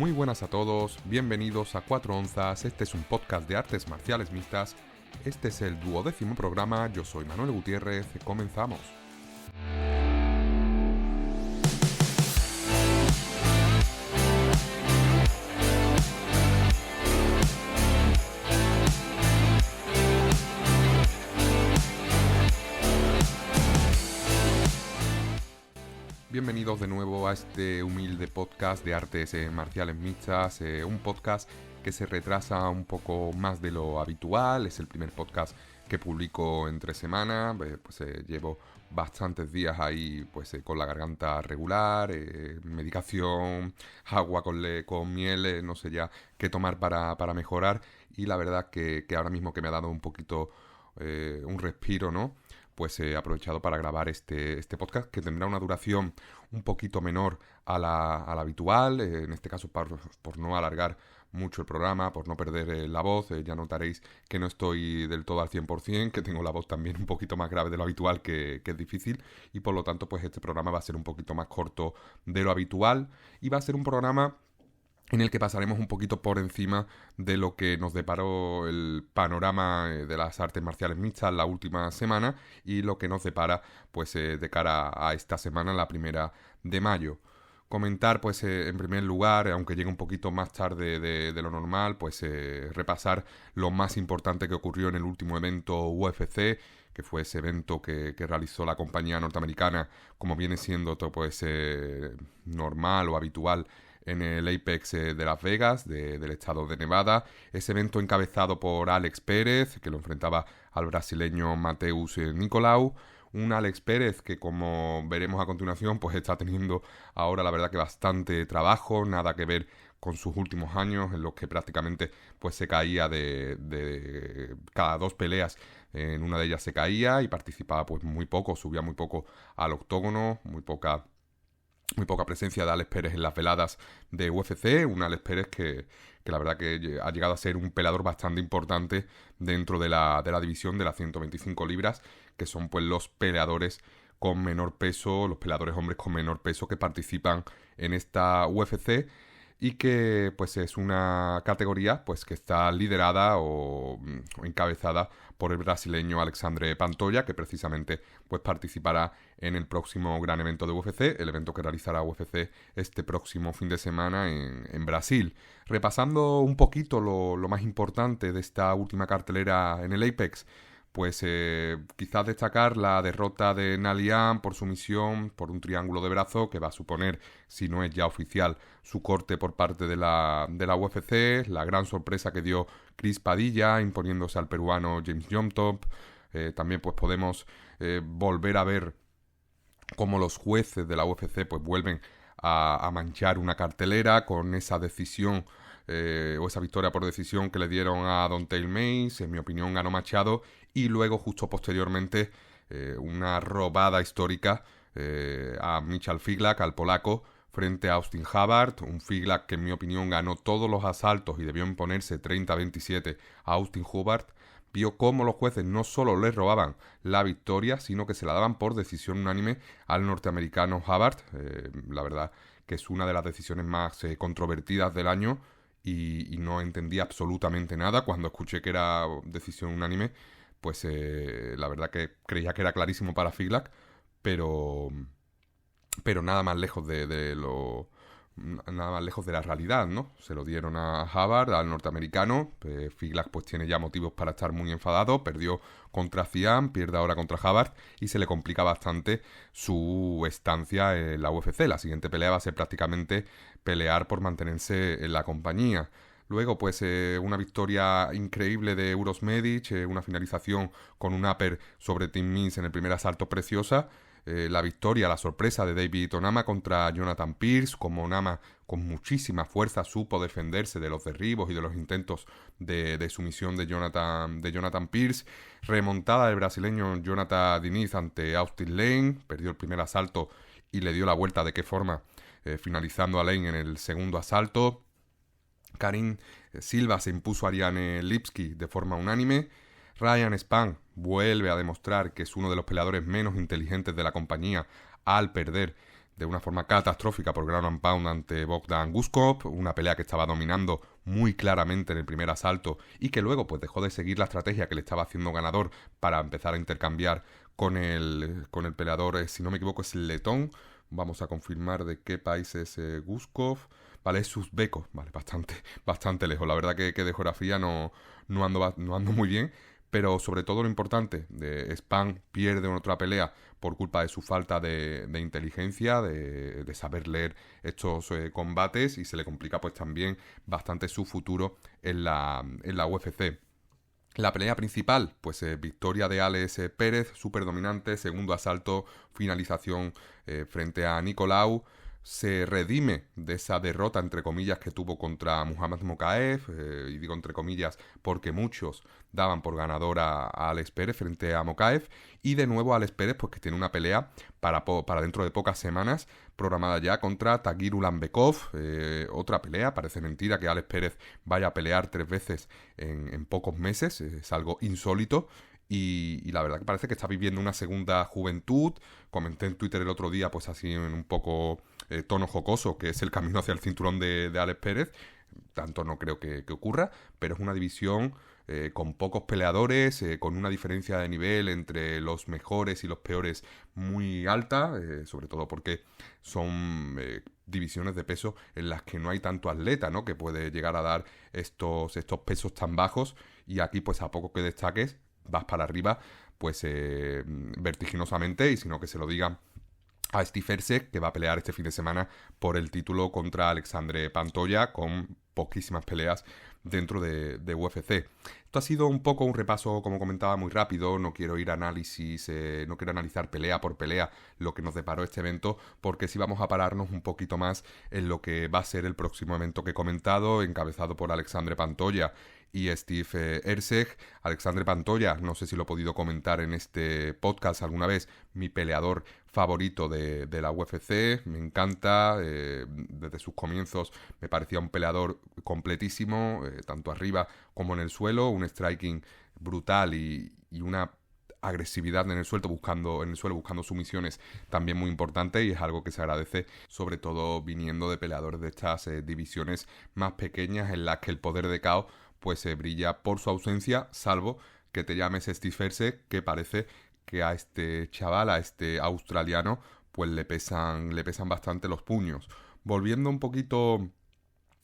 Muy buenas a todos, bienvenidos a 4 Onzas, este es un podcast de artes marciales mixtas, este es el 12º programa, yo soy Manuel Gutiérrez, comenzamos. Bienvenidos de nuevo a este humilde podcast de artes marciales mixtas, un podcast que se retrasa un poco más de lo habitual, es el primer podcast que publico entre semana, llevo bastantes días ahí con la garganta regular, medicación, agua con miel, no sé ya qué tomar para mejorar, y la verdad que ahora mismo que me ha dado un poquito un respiro, ¿no? Pues he aprovechado para grabar este podcast que tendrá una duración un poquito menor a la habitual, en este caso por no alargar mucho el programa, por no perder la voz. Ya notaréis que no estoy del todo al 100%, que tengo la voz también un poquito más grave de lo habitual, que es difícil, y por lo tanto pues este programa va a ser un poquito más corto de lo habitual, y va a ser un programa en el que pasaremos un poquito por encima de lo que nos deparó el panorama de las artes marciales mixtas la última semana y lo que nos depara de cara a esta semana, la 1 de mayo. Comentar en primer lugar, aunque llegue un poquito más tarde de lo normal, repasar lo más importante que ocurrió en el último evento UFC, que fue ese evento que realizó la compañía norteamericana, como viene siendo todo normal o habitual en el Apex de Las Vegas, del estado de Nevada. Ese evento encabezado por Alex Pérez, que lo enfrentaba al brasileño Mateus Nicolau. Un Alex Pérez que, como veremos a continuación, está teniendo ahora la verdad que bastante trabajo, nada que ver con sus últimos años, en los que prácticamente se caía de cada 2 peleas. En una de ellas se caía y participaba muy poco, subía muy poco al octógono, muy poca presencia de Alex Pérez en las veladas de UFC, un Alex Pérez que la verdad que ha llegado a ser un peleador bastante importante dentro de la división de las 125 libras, que son los peleadores con menor peso, los peleadores hombres con menor peso que participan en esta UFC, y que es una categoría que está liderada o encabezada por el brasileño Alexandre Pantoja, que precisamente participará en el próximo gran evento de UFC, el evento que realizará UFC este próximo fin de semana en Brasil. Repasando un poquito lo más importante de esta última cartelera en el Apex, quizás destacar la derrota de Nalian por sumisión por un triángulo de brazo, que va a suponer, si no es ya oficial, su corte por parte de la UFC, la gran sorpresa que dio Chris Padilla imponiéndose al peruano James Jomtov. También podemos volver a ver cómo los jueces de la UFC vuelven a manchar una cartelera con esa decisión o esa victoria por decisión que le dieron a Don'Tale Mayes. En mi opinión ganó Machado, y luego justo posteriormente una robada histórica a Michal Figlak, al polaco, frente a Austin Hubbard, un Figlak que en mi opinión ganó todos los asaltos y debió imponerse 30-27 a Austin Hubbard. Vio cómo los jueces no solo le robaban la victoria, sino que se la daban por decisión unánime al norteamericano Hubbard. La verdad que es una de las decisiones más controvertidas del año, y no entendí absolutamente nada cuando escuché que era decisión unánime. La verdad que creía que era clarísimo para Figlak, pero nada más lejos nada más lejos de la realidad, ¿no? Se lo dieron a Hubbard, al norteamericano. Figlak tiene ya motivos para estar muy enfadado, perdió contra Cian, pierde ahora contra Hubbard, y se le complica bastante su estancia en la UFC. La siguiente pelea va a ser prácticamente pelear por mantenerse en la compañía. Luego, una victoria increíble de Uros Medic, una finalización con un upper sobre Tim Means en el primer asalto preciosa. La victoria, la sorpresa de David Onama contra Jonathan Pearce, como Onama con muchísima fuerza supo defenderse de los derribos y de los intentos de sumisión de Jonathan Pearce. Remontada del brasileño Jonathan Diniz ante Austin Lane, perdió el primer asalto y le dio la vuelta de qué forma, finalizando a Lane en el segundo asalto. Karim Silva se impuso a Ariane Lipski de forma unánime. Ryan Spann vuelve a demostrar que es uno de los peleadores menos inteligentes de la compañía al perder de una forma catastrófica por ground and pound ante Bogdan Guskov, una pelea que estaba dominando muy claramente en el primer asalto y que luego pues dejó de seguir la estrategia que le estaba haciendo ganador para empezar a intercambiar con el peleador, si no me equivoco es el letón. Vamos a confirmar de qué país es Guskov. Vale, es uzbeco, vale, bastante lejos. La verdad que de geografía no ando muy bien, pero sobre todo lo importante, Spann pierde otra pelea por culpa de su falta de inteligencia, de saber leer estos combates, y se le complica pues también bastante su futuro en la UFC. La pelea principal, pues victoria de Alex Pérez, súper dominante, segundo asalto, finalización frente a Nicolau. Se redime de esa derrota, entre comillas, que tuvo contra Muhammad Mokaev, y digo entre comillas porque muchos daban por ganador a Alex Pérez frente a Mokaev, y de nuevo Alex Pérez, pues que tiene una pelea para dentro de pocas semanas, programada ya contra Tagir Ulanbekov, otra pelea. Parece mentira que Alex Pérez vaya a pelear 3 veces en pocos meses, es algo insólito. Y la verdad que parece que está viviendo una segunda juventud. Comenté en Twitter el otro día, pues así en un poco tono jocoso, que es el camino hacia el cinturón de Alex Pérez. Tanto no creo que ocurra, pero es una división con pocos peleadores, con una diferencia de nivel entre los mejores y los peores muy alta, sobre todo porque son divisiones de peso en las que no hay tanto atleta, ¿no?, que puede llegar a dar estos pesos tan bajos, y aquí pues a poco que destaques vas para arriba pues vertiginosamente, y sino que se lo digan a Steve Erceg, que va a pelear este fin de semana por el título contra Alexandre Pantoja, con poquísimas peleas dentro de UFC. Esto ha sido un poco un repaso, como comentaba, muy rápido. No quiero ir a análisis, no quiero analizar pelea por pelea lo que nos deparó este evento, porque sí vamos a pararnos un poquito más en lo que va a ser el próximo evento que he comentado, encabezado por Alexandre Pantoja y Steve Erceg. Alexandre Pantoja, no sé si lo he podido comentar en este podcast alguna vez, mi peleador favorito de la UFC, me encanta, desde sus comienzos me parecía un peleador completísimo, tanto arriba como en el suelo, un striking brutal y una agresividad en el suelo buscando sumisiones también muy importante, y es algo que se agradece, sobre todo viniendo de peleadores de estas divisiones más pequeñas, en las que el poder de KO pues brilla por su ausencia, salvo que te llames Steve Erceg, que parece que a este chaval, a este australiano, pues le pesan bastante los puños. Volviendo un poquito,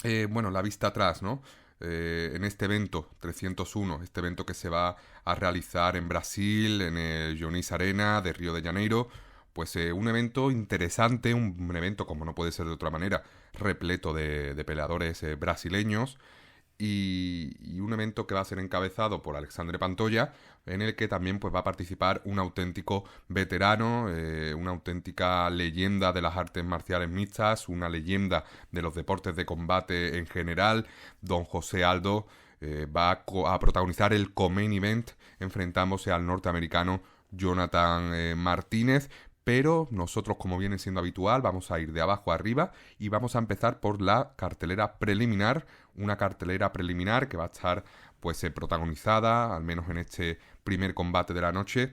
la vista atrás, ¿no? En este evento 301, este evento que se va a realizar en Brasil, en el Dionís Arena de Río de Janeiro, pues un evento interesante, un evento, como no puede ser de otra manera, repleto de peleadores brasileños, y un evento que va a ser encabezado por Alexandre Pantoja, en el que también pues va a participar un auténtico veterano, una auténtica leyenda de las artes marciales mixtas, una leyenda de los deportes de combate en general. Don José Aldo va a protagonizar el co-main event, enfrentándose al norteamericano Jonathan Martínez. Pero nosotros, como viene siendo habitual, vamos a ir de abajo a arriba y vamos a empezar por la cartelera preliminar, una cartelera preliminar que va a estar pues protagonizada, al menos en este primer combate de la noche,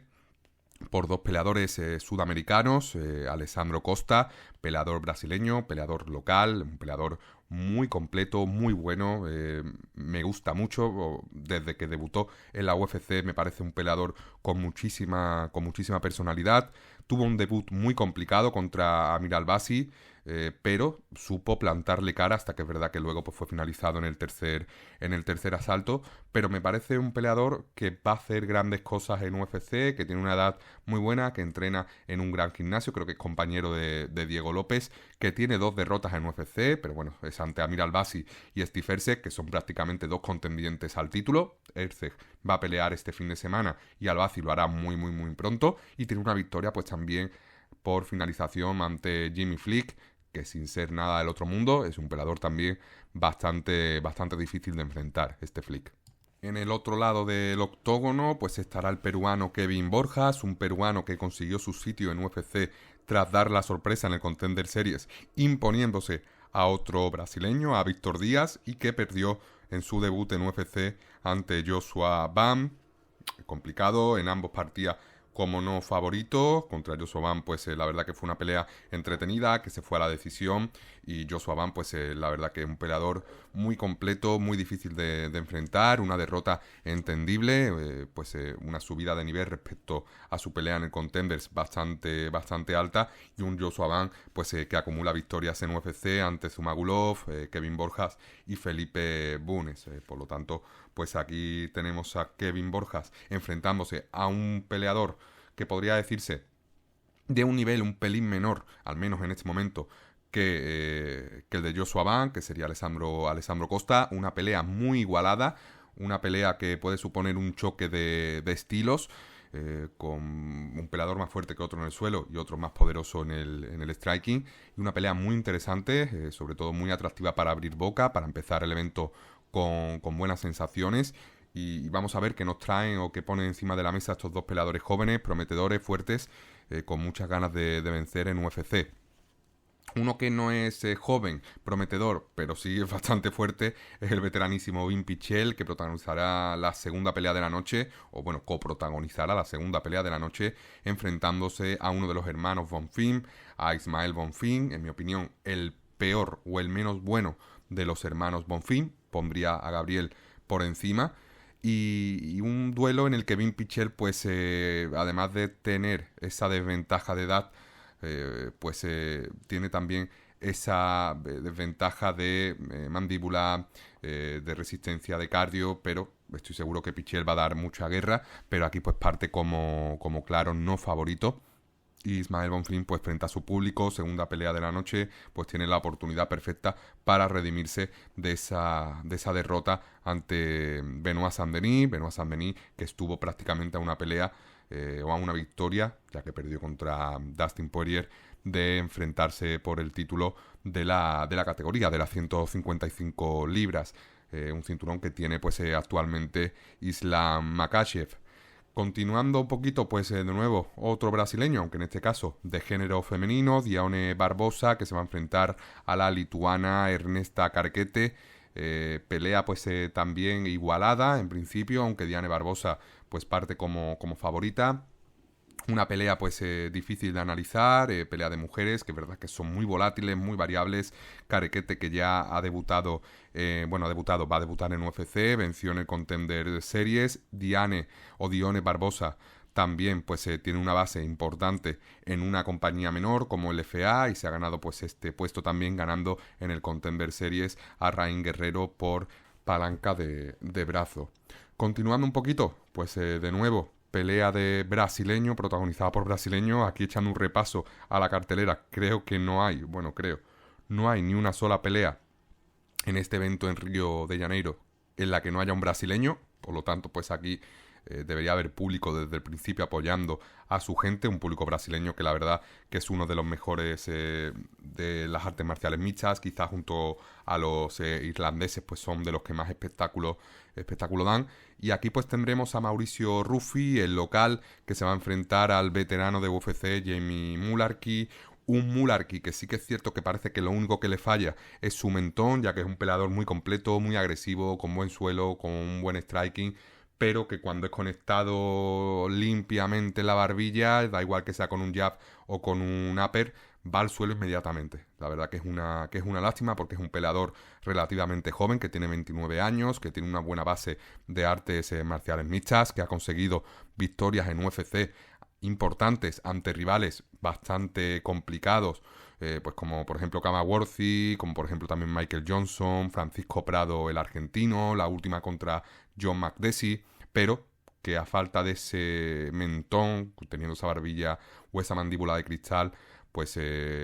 por dos peleadores sudamericanos, Alessandro Costa, peleador brasileño, peleador local, un peleador muy completo, muy bueno, me gusta mucho. Desde que debutó en la UFC me parece un peleador con muchísima personalidad. Tuvo un debut muy complicado contra Amir Albazi, pero supo plantarle cara, hasta que es verdad que luego pues, fue finalizado en el tercer asalto. Pero me parece un peleador que va a hacer grandes cosas en UFC, que tiene una edad muy buena, que entrena en un gran gimnasio, creo que es compañero de Diego López, que tiene 2 derrotas en UFC, pero bueno, es ante Amir Albazi y Steve Erceg, que son prácticamente 2 contendientes al título. Erceg va a pelear este fin de semana y Albazi lo hará muy pronto, y tiene una victoria pues también por finalización ante Jimmy Flick, que sin ser nada del otro mundo es un peleador también bastante difícil de enfrentar, este Flick. En el otro lado del octógono pues estará el peruano Kevin Borjas, un peruano que consiguió su sitio en UFC tras dar la sorpresa en el Contender Series, imponiéndose a otro brasileño, a Víctor Díaz, y que perdió en su debut en UFC ante Joshua Bam. Complicado, en ambos partía como no favorito. Contra Joshua Ban, pues la verdad que fue una pelea entretenida, que se fue a la decisión. Y Joshua Ban, pues la verdad que es un peleador muy completo, muy difícil de enfrentar. Una derrota entendible, una subida de nivel respecto a su pelea en el Contenders bastante alta. Y un Joshua Ban, que acumula victorias en UFC ante Zumagulov, Kevin Borjas y Felipe Bunes. Por lo tanto, pues aquí tenemos a Kevin Borjas enfrentándose a un peleador que podría decirse de un nivel un pelín menor, al menos en este momento, que el de Joshua Ban, que sería Alessandro Costa. Una pelea muy igualada, una pelea que puede suponer un choque de estilos, con un peleador más fuerte que otro en el suelo y otro más poderoso en el striking. Y una pelea muy interesante, sobre todo muy atractiva para abrir boca, para empezar el evento con buenas sensaciones. Y vamos a ver qué nos traen o qué ponen encima de la mesa estos dos peleadores jóvenes, prometedores, fuertes, con muchas ganas de vencer en UFC. Uno que no es joven, prometedor, pero sí es bastante fuerte, es el veteranísimo Vin Pichel, que protagonizará la segunda pelea de la noche, o bueno, coprotagonizará la segunda pelea de la noche, enfrentándose a uno de los hermanos Bonfim, a Ismael Bonfim. En mi opinión, el peor o el menos bueno de los hermanos Bonfim. Pondría a Gabriel por encima. Y un duelo en el que Vin Pichel, además de tener esa desventaja de edad, tiene también esa desventaja de mandíbula, de resistencia de cardio, pero estoy seguro que Pichel va a dar mucha guerra, pero aquí pues parte como claro no favorito. Y Ismael Bonfim, pues frente a su público, segunda pelea de la noche, pues tiene la oportunidad perfecta para redimirse de esa derrota ante Benoit Saint-Denis. Benoit Saint-Denis, que estuvo prácticamente a una pelea o a una victoria, ya que perdió contra Dustin Poirier, de enfrentarse por el título de la categoría de las 155 libras. Un cinturón que tiene actualmente Islam Makhachev. Continuando un poquito, de nuevo, otro brasileño, aunque en este caso de género femenino, Dione Barbosa, que se va a enfrentar a la lituana Ernesta Carquete. Pelea también igualada en principio, aunque Diane Barbosa parte como favorita. Una pelea difícil de analizar, pelea de mujeres, que es verdad que son muy volátiles, muy variables. Carquete, que ya ha debutado, va a debutar en UFC, venció en el Contender Series. Dione Barbosa también tiene una base importante en una compañía menor como el FA, y se ha ganado este puesto también ganando en el Contender Series a Rain Guerrero por palanca de brazo. Continuando un poquito, de nuevo, pelea de brasileño, protagonizada por brasileño. Aquí echando un repaso a la cartelera, creo que no hay ni una sola pelea en este evento en Río de Janeiro en la que no haya un brasileño. Por lo tanto, aquí debería haber público desde el principio apoyando a su gente, un público brasileño que la verdad que es uno de los mejores de las artes marciales mixtas, quizás junto a los irlandeses, son de los que más espectáculo dan. Y aquí tendremos a Mauricio Ruffi, el local, que se va a enfrentar al veterano de UFC Jamie Mullarkey. Un Mullarkey que sí que es cierto que parece que lo único que le falla es su mentón, ya que es un peleador muy completo, muy agresivo, con buen suelo, con un buen striking, pero que cuando es conectado limpiamente la barbilla, da igual que sea con un jab o con un upper, va al suelo inmediatamente. La verdad que es una lástima, porque es un peleador relativamente joven, que tiene 29 años, que tiene una buena base de artes marciales mixtas, que ha conseguido victorias en UFC importantes ante rivales bastante complicados, como por ejemplo Kama Worthy, como por ejemplo también Michael Johnson, Francisco Prado el argentino, la última contra John Makdessi, pero que a falta de ese mentón, teniendo esa barbilla o esa mandíbula de cristal,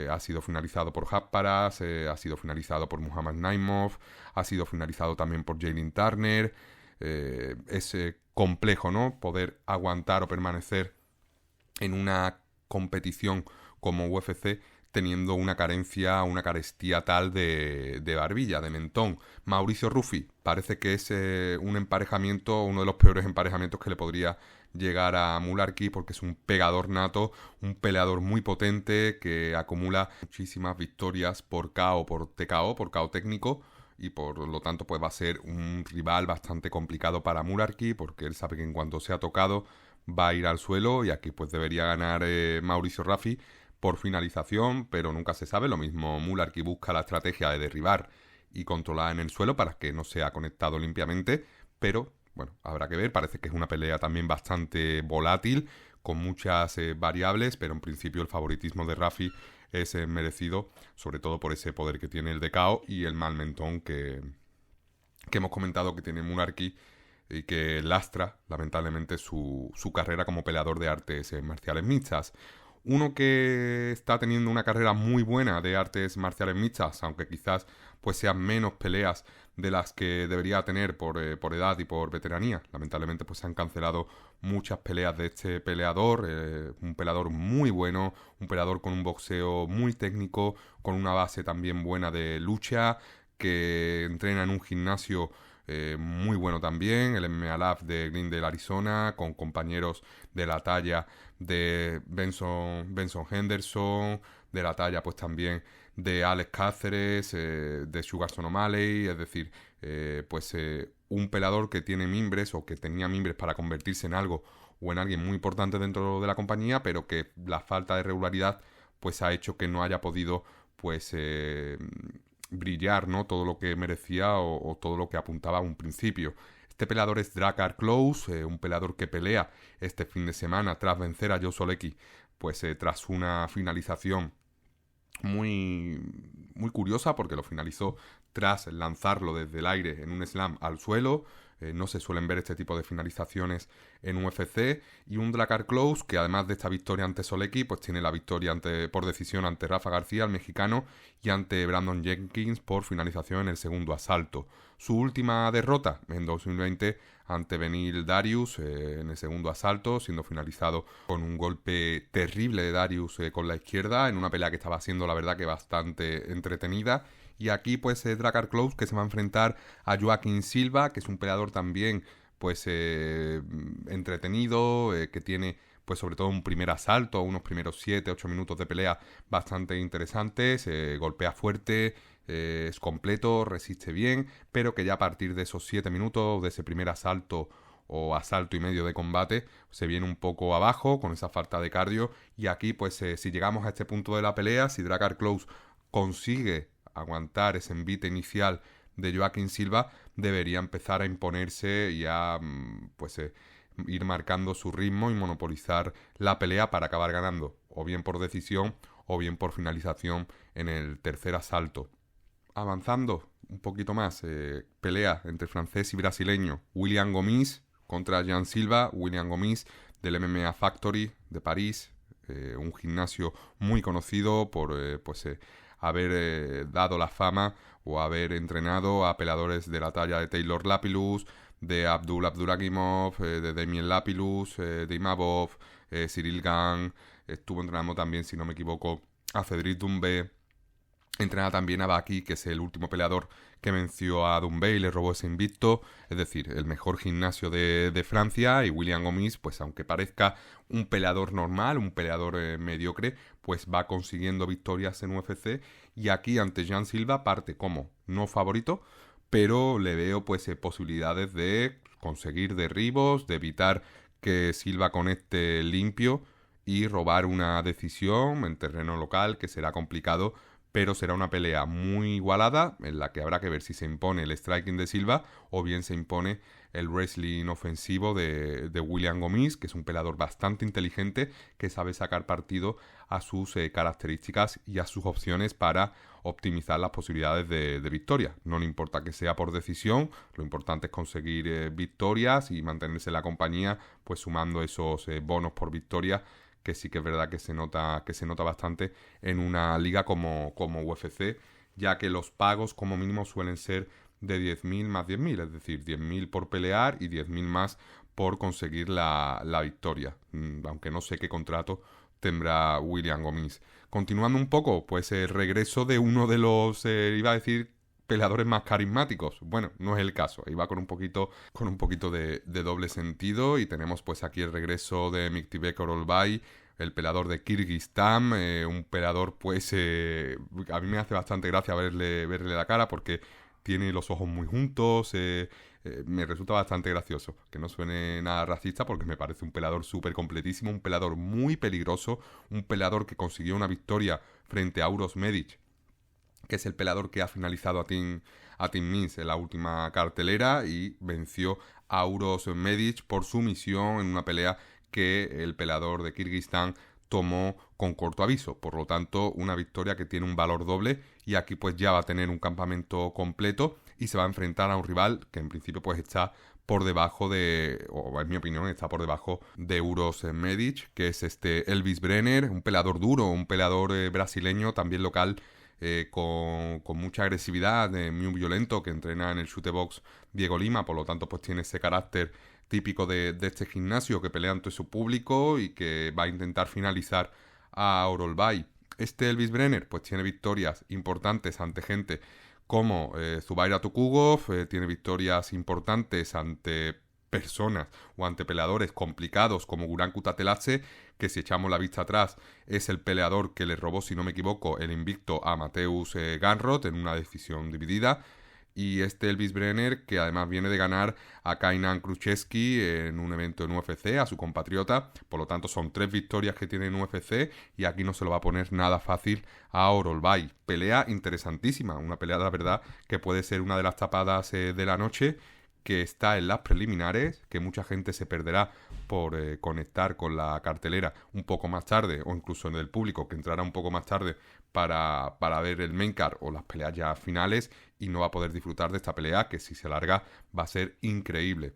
ha sido finalizado por Happaras, ha sido finalizado por Muhammad Naimov, ha sido finalizado también por Jalen Turner. Es complejo, ¿no?, poder aguantar o permanecer en una competición como UFC teniendo una carestía tal de barbilla, de mentón. Mauricio Ruffi parece que es un emparejamiento, uno de los peores emparejamientos que le podría llegar a Mullarkey, porque es un pegador nato, un peleador muy potente que acumula muchísimas victorias por KO, por TKO, por KO técnico, y por lo tanto va a ser un rival bastante complicado para Mullarkey, porque él sabe que en cuanto se ha tocado va a ir al suelo y aquí pues debería ganar Mauricio Raffi por finalización, pero nunca se sabe. Lo mismo Mular, que busca la estrategia de derribar y controlar en el suelo para que no sea conectado limpiamente, pero bueno, habrá que ver. Parece que es una pelea también bastante volátil, con muchas variables, pero en principio el favoritismo de Raffi es merecido, sobre todo por ese poder que tiene el de KO y el mal mentón que hemos comentado que tiene Mularki y que lastra, lamentablemente, su carrera como peleador de artes marciales mixtas. Uno que está teniendo una carrera muy buena de artes marciales mixtas, aunque quizás pues sean menos peleas de las que debería tener por edad y por veteranía. Lamentablemente pues se han cancelado muchas peleas de este peleador, un peleador muy bueno, un peleador con un boxeo muy técnico, con una base también buena de lucha, que entrena en un gimnasio muy bueno también, el MMA Lab de Glendale, Arizona, con compañeros de la talla de Benson Henderson, de la talla pues también de Alex Cáceres, de Sugarson O'Malley, es decir, un peleador que tiene mimbres o que tenía mimbres para convertirse en algo o en alguien muy importante dentro de la compañía, pero que la falta de regularidad pues ha hecho que no haya podido pues brillar, ¿no? Todo lo que merecía o todo lo que apuntaba a un principio. Este peleador es Drakkar Klose, un peleador que pelea este fin de semana tras vencer a Joe Solecki, pues tras una finalización muy, muy curiosa, porque lo finalizó tras lanzarlo desde el aire en un slam al suelo. No se suelen ver este tipo de finalizaciones en UFC. Y un Drakkar Klose que, además de esta victoria ante Solecki, pues tiene la victoria por decisión ante Rafa García, el mexicano, y ante Brandon Jenkins por finalización en el segundo asalto. Su última derrota en 2020 ante Beneil Dariush en el segundo asalto, siendo finalizado con un golpe terrible de Dariush con la izquierda, en una pelea que estaba siendo, la verdad, que bastante entretenida. Y aquí pues Drakkar Klose, que se va a enfrentar a Joaquín Silva, que es un peleador también pues entretenido, que tiene pues sobre todo un primer asalto, unos primeros 7-8 minutos de pelea bastante interesantes, golpea fuerte, es completo, resiste bien, pero que ya a partir de esos 7 minutos, de ese primer asalto o asalto y medio de combate, se viene un poco abajo con esa falta de cardio. Y aquí pues si llegamos a este punto de la pelea, si Drakkar Klose consigue aguantar ese envite inicial de Joaquín Silva, debería empezar a imponerse y a ir marcando su ritmo y monopolizar la pelea para acabar ganando, o bien por decisión o bien por finalización en el tercer asalto. Avanzando un poquito más, pelea entre francés y brasileño, William Gomis contra Jean Silva. William Gomis del MMA Factory de París, un gimnasio muy conocido por haber dado la fama o haber entrenado a peleadores de la talla de Taylor Lapillus, de Abdul Abduragimov, de Damien Lapillus, de Imavov, Cyril Gane. Estuvo entrenando también, si no me equivoco, a Cedric Doumbé. Entrena también a Baki, que es el último peleador que venció a Doumbé y le robó ese invicto. Es decir, el mejor gimnasio de Francia. Y William Gomis, pues aunque parezca un peleador normal, un peleador mediocre, pues va consiguiendo victorias en UFC. Y aquí ante Jean Silva parte como no favorito, pero le veo pues posibilidades de conseguir derribos, de evitar que Silva conecte limpio y robar una decisión en terreno local, que será complicado, pero será una pelea muy igualada en la que habrá que ver si se impone el striking de Silva o bien se impone el wrestling ofensivo de William Gomis, que es un peleador bastante inteligente que sabe sacar partido a sus características y a sus opciones para optimizar las posibilidades de victoria. No le importa que sea por decisión, lo importante es conseguir victorias y mantenerse en la compañía, pues sumando esos bonos por victoria, que sí que es verdad que se nota bastante en una liga como UFC, ya que los pagos como mínimo suelen ser de 10.000 más 10.000, es decir, 10.000 por pelear y 10.000 más por conseguir la victoria, aunque no sé qué contrato tendrá William Gomis. Continuando un poco, pues el regreso de uno de los, iba a decir, peleadores más carismáticos. Bueno, no es el caso. Ahí va con un poquito de doble sentido. Y tenemos pues aquí el regreso de Miktybek Orolbay, el peleador de Kirguistán, un peleador pues a mí me hace bastante gracia verle la cara, porque tiene los ojos muy juntos, me resulta bastante gracioso. Que no suene nada racista porque me parece un peleador súper completísimo, un peleador muy peligroso, un peleador que consiguió una victoria frente a Uros Medic, que es el peleador que ha finalizado a Tim Means en la última cartelera y venció a Uros Medic por sumisión en una pelea que el peleador de Kirguistán tomó con corto aviso. Por lo tanto, una victoria que tiene un valor doble y aquí pues ya va a tener un campamento completo y se va a enfrentar a un rival que en principio pues está por debajo o en mi opinión está por debajo de Uros Medic, que es Elvis Brenner, un peleador duro, un peleador brasileño también local, con mucha agresividad, muy violento, que entrena en el Shootbox Diego Lima, por lo tanto pues tiene ese carácter típico de este gimnasio, que pelea ante su público y que va a intentar finalizar a Orolbay. Elvis Brenner pues tiene victorias importantes ante gente como Zubaira Tukhugov, tiene victorias importantes ante personas o ante peleadores complicados como Guran Kutateladze, que si echamos la vista atrás es el peleador que le robó, si no me equivoco, el invicto a Mateusz Gamrot en una decisión dividida. Y Elvis Brenner, que además viene de ganar a Kainan Kruszewski en un evento en UFC, a su compatriota. Por lo tanto, son 3 victorias que tiene en UFC y aquí no se lo va a poner nada fácil a Orolbay. Pelea interesantísima, una pelea, la verdad, que puede ser una de las tapadas de la noche, que está en las preliminares, que mucha gente se perderá por conectar con la cartelera un poco más tarde, o incluso en el público que entrará un poco más tarde para ver el main card o las peleas ya finales, y no va a poder disfrutar de esta pelea que si se alarga va a ser increíble.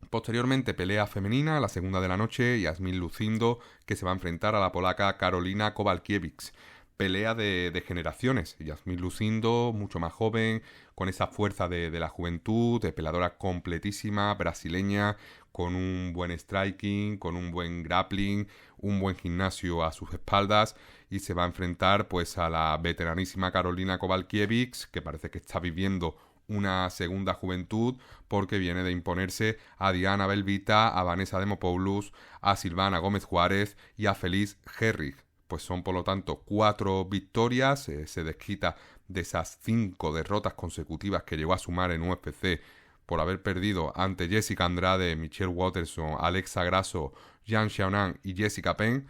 Posteriormente, pelea femenina, la segunda de la noche, Yasmin Lucindo, que se va a enfrentar a la polaca Karolina Kowalkiewicz. Pelea de generaciones. Yasmin Lucindo, mucho más joven, con esa fuerza de la juventud, de peleadora completísima, brasileña, con un buen striking, con un buen grappling, un buen gimnasio a sus espaldas, y se va a enfrentar pues a la veteranísima Karolina Kowalkiewicz, que parece que está viviendo una segunda juventud porque viene de imponerse a Diana Belvita, a Vanessa Demopoulos, a Silvana Gómez Juárez y a Felice Herrig. Pues son por lo tanto 4 victorias, se desquita de esas 5 derrotas consecutivas que llegó a sumar en UFC por haber perdido ante Jessica Andrade, Michelle Waterson, Alexa Grasso, Yan Xiaonan y Jessica Penn,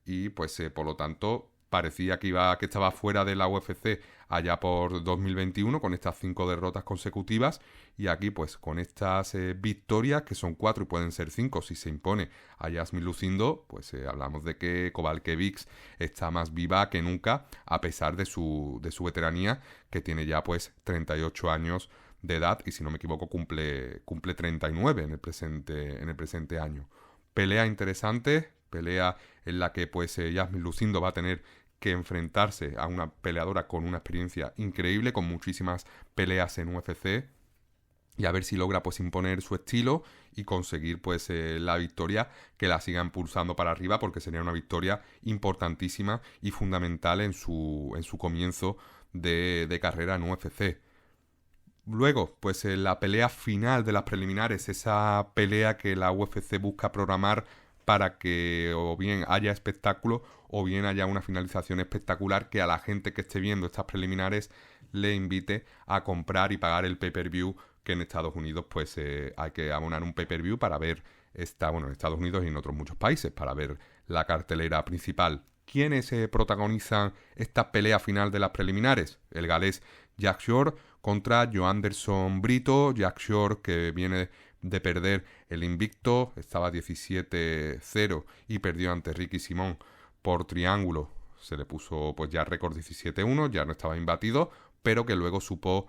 y pues por lo tanto parecía que estaba fuera de la UFC allá por 2021 con estas 5 derrotas consecutivas, y aquí pues con estas victorias, que son 4 y pueden ser 5 si se impone a Yasmin Lucindo, pues hablamos de que Kowalkiewicz está más viva que nunca a pesar de su veteranía, que tiene ya pues 38 años de edad y si no me equivoco cumple 39 en el presente año. Pelea interesante, pelea en la que pues Yasmin Lucindo va a tener que enfrentarse a una peleadora con una experiencia increíble, con muchísimas peleas en UFC, y a ver si logra pues imponer su estilo y conseguir pues la victoria que la siga impulsando para arriba, porque sería una victoria importantísima y fundamental en su comienzo de carrera en UFC. Luego, pues la pelea final de las preliminares, esa pelea que la UFC busca programar para que o bien haya espectáculo o bien haya una finalización espectacular que a la gente que esté viendo estas preliminares le invite a comprar y pagar el pay-per-view, que en Estados Unidos pues hay que abonar un pay-per-view para ver en Estados Unidos y en otros muchos países, para ver la cartelera principal. ¿Quiénes protagonizan esta pelea final de las preliminares? El galés Jack Shore contra Joanderson Brito. Jack Shore, que viene de perder el invicto, estaba 17-0 y perdió ante Ricky Simón por triángulo. Se le puso pues ya récord 17-1, ya no estaba imbatido, pero que luego supo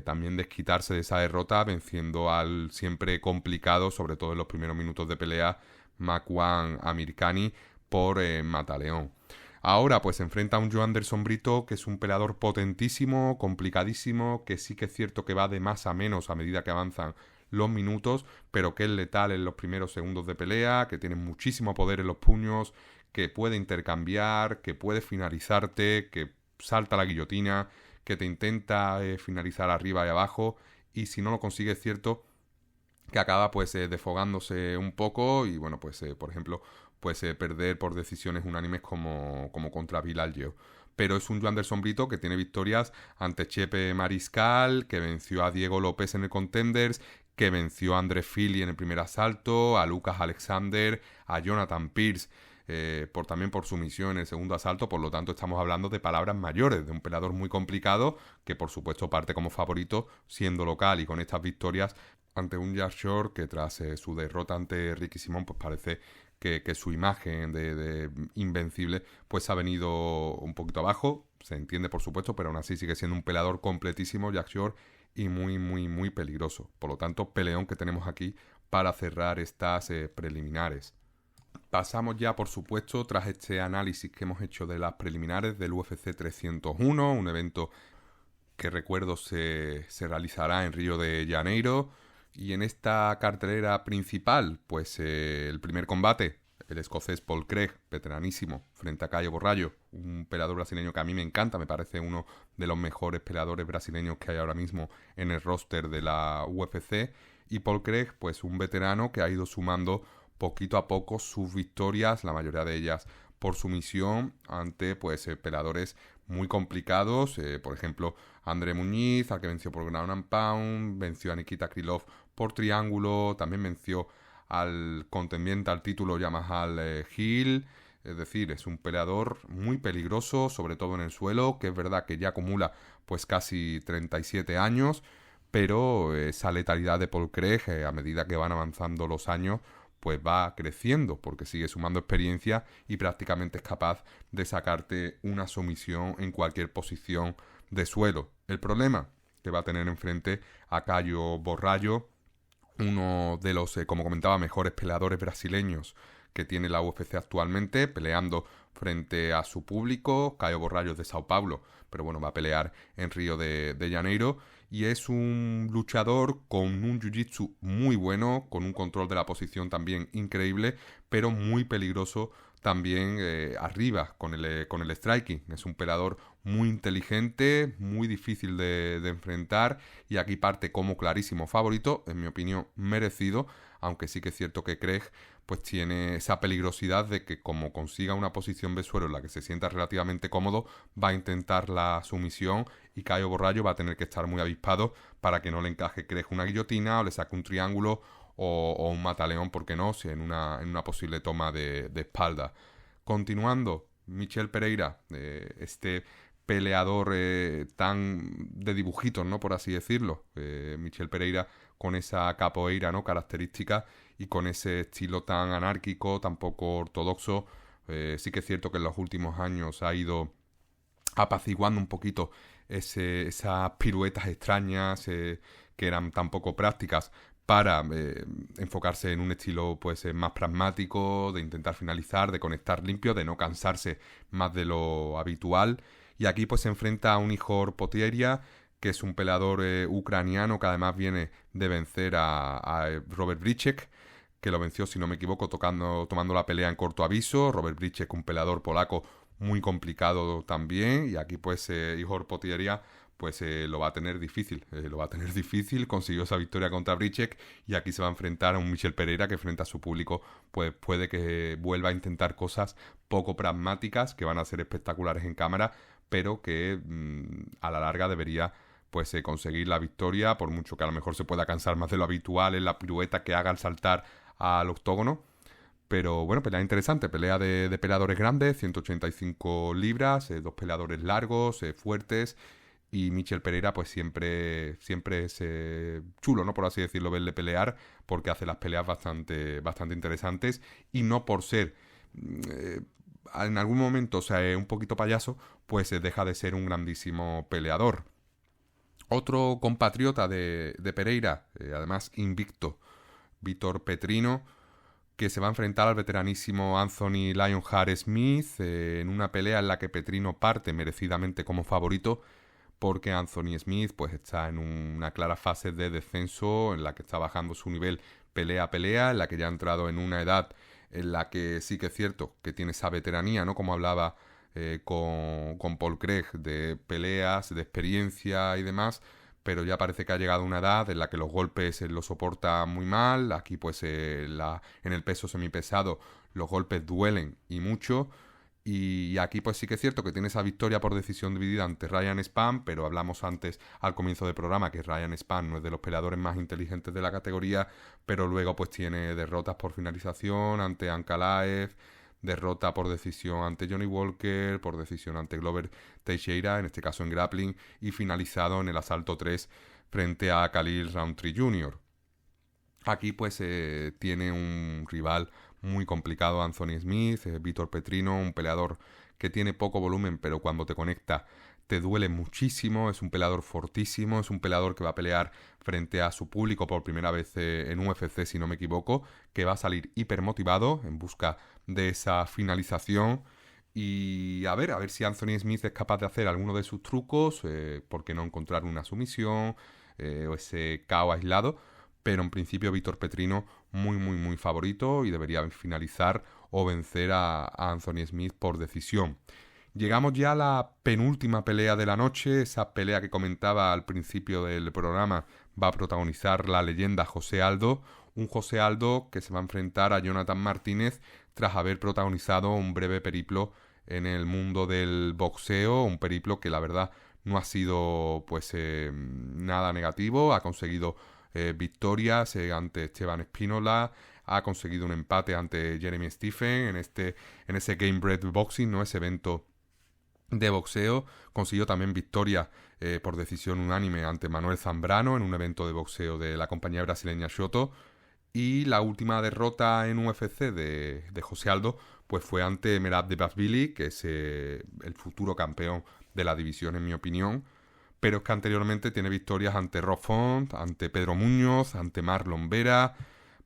también desquitarse de esa derrota, venciendo al siempre complicado, sobre todo en los primeros minutos de pelea, Makwan Amirkhani por mataleón. Ahora pues se enfrenta a un Joanderson Brito, que es un peleador potentísimo, complicadísimo, que sí que es cierto que va de más a menos a medida que avanzan los minutos, pero que es letal en los primeros segundos de pelea, que tiene muchísimo poder en los puños, que puede intercambiar, que puede finalizarte, que salta la guillotina, que te intenta finalizar arriba y abajo, y si no lo consigue es cierto que acaba pues desfogándose un poco y bueno pues por ejemplo pues perder por decisiones unánimes como contra Bilal Yeo. pero es un Joanderson Brito que tiene victorias ante Chepe Mariscal, que venció a Diego López en el Contenders, que venció a André Fili en el primer asalto, a Lucas Alexander, a Jonathan Pierce, también por sumisión en el segundo asalto. Por lo tanto, estamos hablando de palabras mayores, de un peleador muy complicado que por supuesto parte como favorito siendo local, y con estas victorias ante un Jack Shore que tras su derrota ante Ricky Simón pues parece que su imagen de invencible pues ha venido un poquito abajo. Se entiende por supuesto, pero aún así sigue siendo un peleador completísimo Jack Shore y muy muy muy peligroso. Por lo tanto, peleón que tenemos aquí para cerrar estas preliminares. Pasamos ya, por supuesto, tras este análisis que hemos hecho de las preliminares del UFC 301, un evento que recuerdo se realizará en Río de Janeiro. Y en esta cartelera principal, pues el primer combate, el escocés Paul Craig, veteranísimo, frente a Caio Borralho, un peleador brasileño que a mí me encanta, me parece uno de los mejores peleadores brasileños que hay ahora mismo en el roster de la UFC. Y Paul Craig, pues un veterano que ha ido sumando poquito a poco sus victorias, la mayoría de ellas por sumisión, ante pues peleadores muy complicados, por ejemplo André Muñiz, al que venció por Ground and Pound, venció a Nikita Krylov por triángulo, también venció al contendiente al título Jamahal Hill. Es decir, es un peleador muy peligroso, sobre todo en el suelo, que es verdad que ya acumula pues casi 37 años, pero esa letalidad de Paul Craig, a medida que van avanzando los años, pues va creciendo, porque sigue sumando experiencia y prácticamente es capaz de sacarte una sumisión en cualquier posición de suelo. El problema que va a tener enfrente a Caio Borralho, uno de los, como comentaba, mejores peleadores brasileños que tiene la UFC actualmente, peleando frente a su público. Caio Borralho es de Sao Paulo, pero bueno, va a pelear en Río de Janeiro, y es un luchador con un jiu-jitsu muy bueno, con un control de la posición también increíble, pero muy peligroso también arriba con el striking. Es un peleador muy inteligente, muy difícil de enfrentar, y aquí parte como clarísimo favorito, en mi opinión merecido, aunque sí que es cierto que Craig pues tiene esa peligrosidad de que como consiga una posición de suelo en la que se sienta relativamente cómodo, va a intentar la sumisión, y Caio Borralho va a tener que estar muy avispado para que no le encaje Craig una guillotina o le saque un triángulo o un mataleón, ¿por qué no?, si en una posible toma de espalda. Continuando, Michel Pereira, este peleador tan de dibujitos, ¿no?, por así decirlo. Michel Pereira con esa capoeira, ¿no?, característica, y con ese estilo tan anárquico, tan poco ortodoxo. Sí que es cierto que en los últimos años ha ido apaciguando un poquito esas piruetas extrañas que eran tan poco prácticas, para enfocarse en un estilo pues más pragmático, de intentar finalizar, de conectar limpio, de no cansarse más de lo habitual. Y aquí pues se enfrenta a un Ihor Potieria, que es un peleador ucraniano que además viene de vencer a Robert Brzyczek, que lo venció, si no me equivoco, tomando la pelea en corto aviso. Robert Brzyczek, un peleador polaco muy complicado también, y aquí pues Ihor Potieria pues lo va a tener difícil, consiguió esa victoria contra Brzyczek, y aquí se va a enfrentar a un Michel Pereira que frente a su público pues puede que vuelva a intentar cosas poco pragmáticas, que van a ser espectaculares en cámara, pero que a la larga debería pues conseguir la victoria, por mucho que a lo mejor se pueda cansar más de lo habitual en la pirueta que haga al saltar al octógono. Pero bueno, pelea interesante, pelea de peleadores grandes, 185 libras, dos peleadores largos, fuertes, y Michel Pereira pues siempre es chulo, ¿no?, por así decirlo, verle pelear, porque hace las peleas bastante interesantes, y no por ser en algún momento, o sea, un poquito payaso, pues deja de ser un grandísimo peleador. Otro compatriota de Pereira, además invicto, Vitor Petrino, que se va a enfrentar al veteranísimo Anthony Lionheart Smith, en una pelea en la que Petrino parte merecidamente como favorito, porque Anthony Smith pues está en una clara fase de descenso, en la que está bajando su nivel pelea a pelea, en la que ya ha entrado en una edad en la que sí que es cierto que tiene esa veteranía, ¿no?, como hablaba con Paul Craig, de peleas, de experiencia y demás, pero ya parece que ha llegado a una edad en la que los golpes lo soporta muy mal. Aquí pues en el peso semipesado los golpes duelen y mucho, Y aquí pues sí que es cierto que tiene esa victoria por decisión dividida ante Ryan Spann, pero hablamos antes al comienzo del programa que Ryan Spann no es de los peleadores más inteligentes de la categoría, pero luego pues tiene derrotas por finalización ante Ankalaev, derrota por decisión ante Johnny Walker, por decisión ante Glover Teixeira, en este caso en grappling, y finalizado en el asalto 3 frente a Khalil Rountree Jr. Aquí pues tiene un rival muy complicado, Anthony Smith, Vítor Petrino, un peleador que tiene poco volumen, pero cuando te conecta te duele muchísimo, es un peleador fortísimo, es un peleador que va a pelear frente a su público por primera vez en UFC, si no me equivoco, que va a salir hipermotivado en busca de esa finalización. Y a ver si Anthony Smith es capaz de hacer alguno de sus trucos, por qué no encontrar una sumisión o ese KO aislado, pero en principio Vítor Petrino muy favorito y debería finalizar o vencer a Anthony Smith por decisión. Llegamos ya a la penúltima pelea de la noche, esa pelea que comentaba al principio del programa va a protagonizar la leyenda José Aldo, un José Aldo que se va a enfrentar a Jonathan Martínez tras haber protagonizado un breve periplo en el mundo del boxeo, un periplo que la verdad no ha sido pues nada negativo, ha conseguido victorias ante Esteban Espínola, ha conseguido un empate ante Jeremy Stephen en ese Game Bread Boxing, ¿no? Ese evento de boxeo. Consiguió también victoria por decisión unánime ante Manuel Zambrano en un evento de boxeo de la compañía brasileña Shotto. Y la última derrota en UFC de José Aldo pues fue ante Merab Dvalishvili, que es el futuro campeón de la división en mi opinión, pero es que anteriormente tiene victorias ante Rob Font, ante Pedro Muñoz, ante Marlon Vera.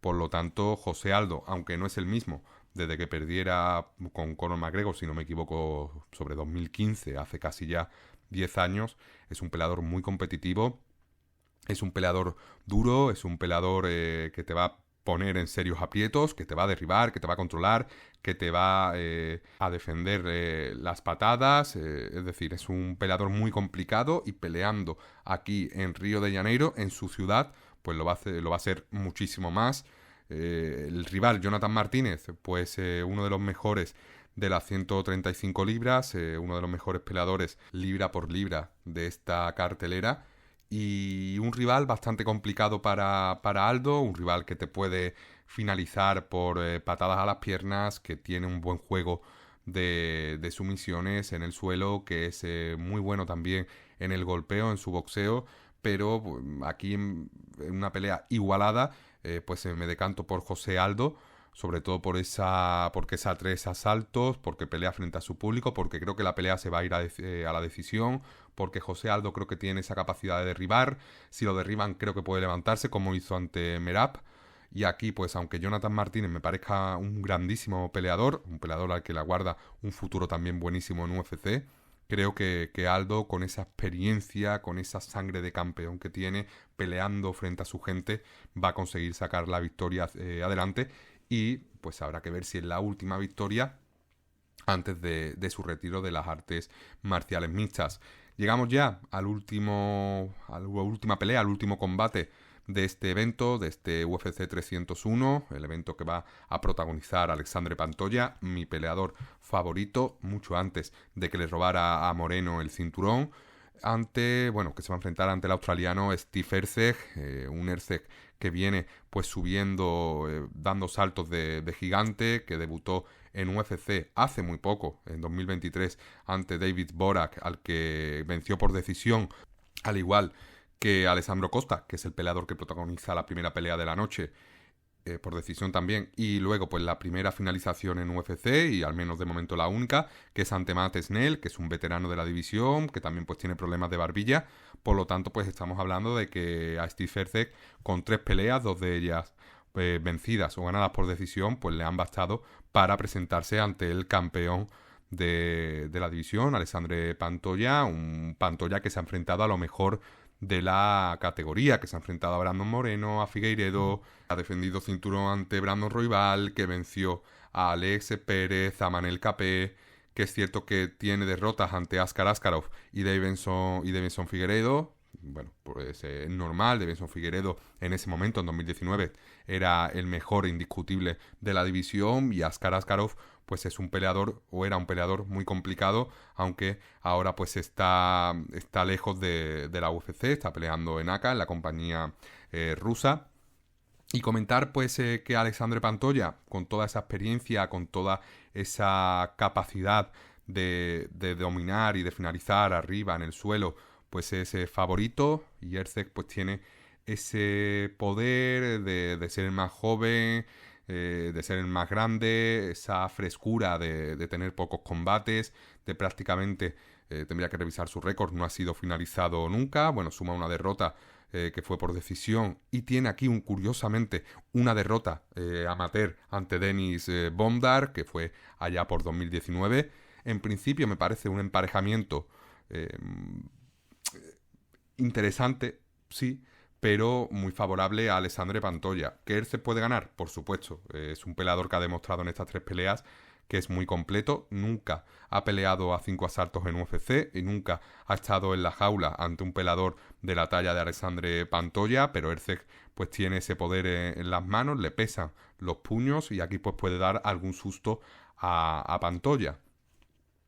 Por lo tanto, José Aldo, aunque no es el mismo desde que perdiera con Conor McGregor, si no me equivoco, sobre 2015, hace casi ya 10 años, es un peleador muy competitivo, es un peleador duro, es un peleador que te va a poner en serios aprietos, que te va a derribar, que te va a controlar, que te va a defender las patadas, es decir, es un peleador muy complicado y peleando aquí en Río de Janeiro, en su ciudad, pues lo va a hacer muchísimo más. El rival, Jonathan Martínez, pues uno de los mejores de las 135 libras, uno de los mejores peleadores libra por libra de esta cartelera, y un rival bastante complicado para Aldo, un rival que te puede finalizar por patadas a las piernas, que tiene un buen juego de sumisiones en el suelo, que es muy bueno también en el golpeo, en su boxeo, pero aquí en una pelea igualada, pues me decanto por José Aldo, sobre todo porque es a 3 asaltos, porque pelea frente a su público, porque creo que la pelea se va a ir a la decisión, porque José Aldo creo que tiene esa capacidad de derribar, si lo derriban creo que puede levantarse como hizo ante Merab. Y aquí, pues aunque Jonathan Martínez me parezca un grandísimo peleador, un peleador al que le aguarda un futuro también buenísimo en UFC, creo que Aldo, con esa experiencia, con esa sangre de campeón que tiene, peleando frente a su gente, va a conseguir sacar la victoria adelante. Y pues habrá que ver si es la última victoria antes de su retiro de las artes marciales mixtas. Llegamos ya a la última pelea, al último combate de este evento, de este UFC 301, el evento que va a protagonizar Alexandre Pantoja, mi peleador favorito, mucho antes de que le robara a Moreno el cinturón, que se va a enfrentar ante el australiano Steve Erceg, un Erceg que viene pues subiendo, dando saltos de gigante, que debutó en UFC hace muy poco, en 2023, ante David Borak, al que venció por decisión, al igual que Alessandro Costa, que es el peleador que protagoniza la primera pelea de la noche, por decisión también, y luego pues la primera finalización en UFC, y al menos de momento la única, que es ante Matt Snell, que es un veterano de la división, que también pues tiene problemas de barbilla. Por lo tanto pues estamos hablando de que a Steve Erceg, con 3 peleas, 2 de ellas vencidas o ganadas por decisión, pues le han bastado para presentarse ante el campeón de la división, Alexandre Pantoja, un Pantoja que se ha enfrentado a lo mejor de la categoría, que se ha enfrentado a Brandon Moreno, a Figueiredo, ha defendido cinturón ante Brandon Royval, que venció a Alex Pérez, a Manel Capé, que es cierto que tiene derrotas ante Askar Askarov y Davidson Figueiredo, Bueno, pues es normal. Deiveson Figueiredo en ese momento, en 2019, era el mejor indiscutible de la división, y Askar Askarov pues es un peleador, o era un peleador muy complicado, aunque ahora pues está lejos de la UFC, está peleando en AKA, en la compañía rusa. Y comentar pues que Alexandre Pantoja, con toda esa experiencia, con toda esa capacidad de dominar y de finalizar arriba en el suelo, pues es favorito, y Erceg pues tiene ese poder de ser el más joven, de ser el más grande, esa frescura de tener pocos combates, de prácticamente, tendría que revisar su récord, no ha sido finalizado nunca, bueno, suma una derrota que fue por decisión, y tiene aquí curiosamente una derrota amateur ante Denis Bondar, que fue allá por 2019. En principio me parece un emparejamiento interesante, sí, pero muy favorable a Alexandre Pantoja. ¿Que él se puede ganar? Por supuesto. Es un peleador que ha demostrado en estas 3 peleas que es muy completo. Nunca ha peleado a 5 asaltos en UFC y nunca ha estado en la jaula ante un peleador de la talla de Alexandre Pantoja, pero Erceg pues tiene ese poder en las manos, le pesan los puños, y aquí pues puede dar algún susto a Pantoja.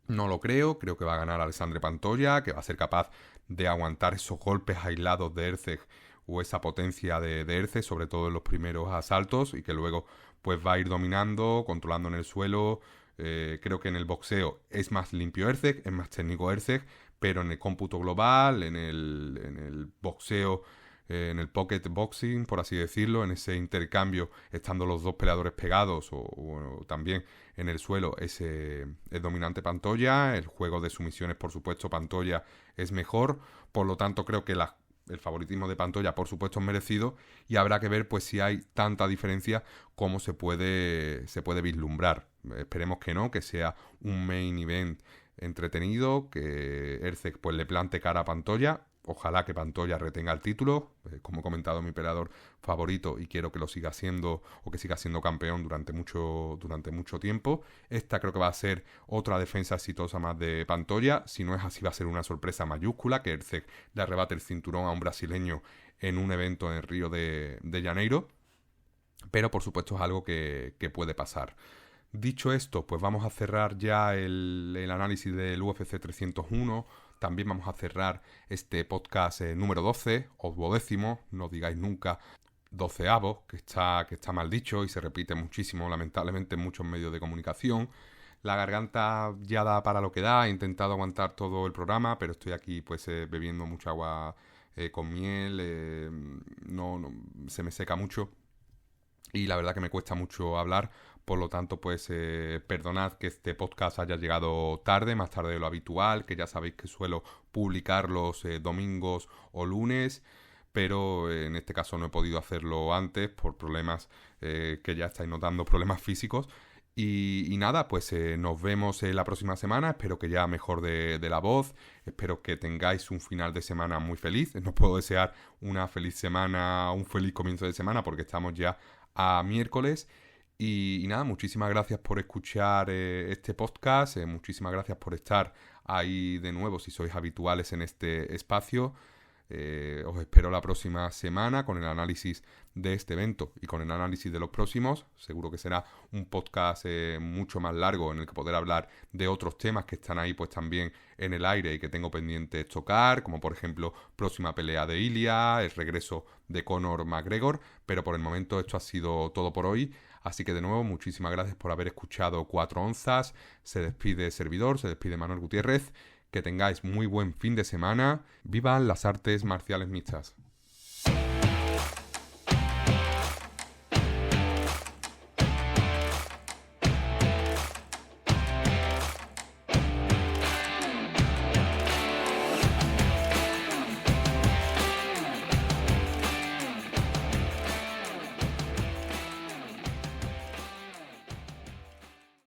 No lo creo que va a ganar Alexandre Pantoja, que va a ser capaz de aguantar esos golpes aislados de Erceg, o esa potencia de Erceg, sobre todo en los primeros asaltos, y que luego pues va a ir dominando, controlando en el suelo. Creo que en el boxeo es más limpio Erceg, es más técnico Erceg, pero en el cómputo global, en el boxeo, en el pocket boxing, por así decirlo, en ese intercambio, estando los dos peleadores pegados, o también en el suelo, es dominante Pantoja. El juego de sumisiones, por supuesto, Pantoja es mejor, por lo tanto creo que el favoritismo de Pantoja, por supuesto, es merecido, y habrá que ver pues si hay tanta diferencia como se puede vislumbrar. Esperemos que no, que sea un main event entretenido, que Erceg pues le plante cara a Pantoja. Ojalá que Pantoja retenga el título, como he comentado, mi peleador favorito, y quiero que lo siga siendo, o que siga siendo campeón durante mucho tiempo. Esta creo que va a ser otra defensa exitosa más de Pantoja. Si no es así, va a ser una sorpresa mayúscula, que Erceg le arrebate el cinturón a un brasileño en un evento en Río de Janeiro. Pero por supuesto es algo que puede pasar. Dicho esto, pues vamos a cerrar ya el análisis del UFC 301. También vamos a cerrar este podcast número 12, o 12º, no digáis nunca 12avo, que está mal dicho y se repite muchísimo, lamentablemente, en muchos medios de comunicación. La garganta ya da para lo que da, he intentado aguantar todo el programa, pero estoy aquí pues bebiendo mucha agua con miel, no, se me seca mucho, y la verdad que me cuesta mucho hablar. Por lo tanto, pues perdonad que este podcast haya llegado tarde, más tarde de lo habitual, que ya sabéis que suelo publicar los domingos o lunes, pero en este caso no he podido hacerlo antes por problemas que ya estáis notando, problemas físicos. Y nada, pues nos vemos la próxima semana. Espero que ya mejor de la voz. Espero que tengáis un final de semana muy feliz. No puedo desear una feliz semana, un feliz comienzo de semana, porque estamos ya a miércoles. Y nada, muchísimas gracias por escuchar este podcast, muchísimas gracias por estar ahí de nuevo si sois habituales en este espacio. Os espero la próxima semana con el análisis de este evento y con el análisis de los próximos. Seguro que será un podcast mucho más largo, en el que poder hablar de otros temas que están ahí pues también en el aire y que tengo pendiente tocar, como por ejemplo próxima pelea de Ilia, el regreso de Conor McGregor. Pero por el momento esto ha sido todo por hoy. Así que de nuevo, muchísimas gracias por haber escuchado 4 onzas. Se despide servidor, se despide Manuel Gutiérrez. Que tengáis muy buen fin de semana. ¡Vivan las artes marciales mixtas!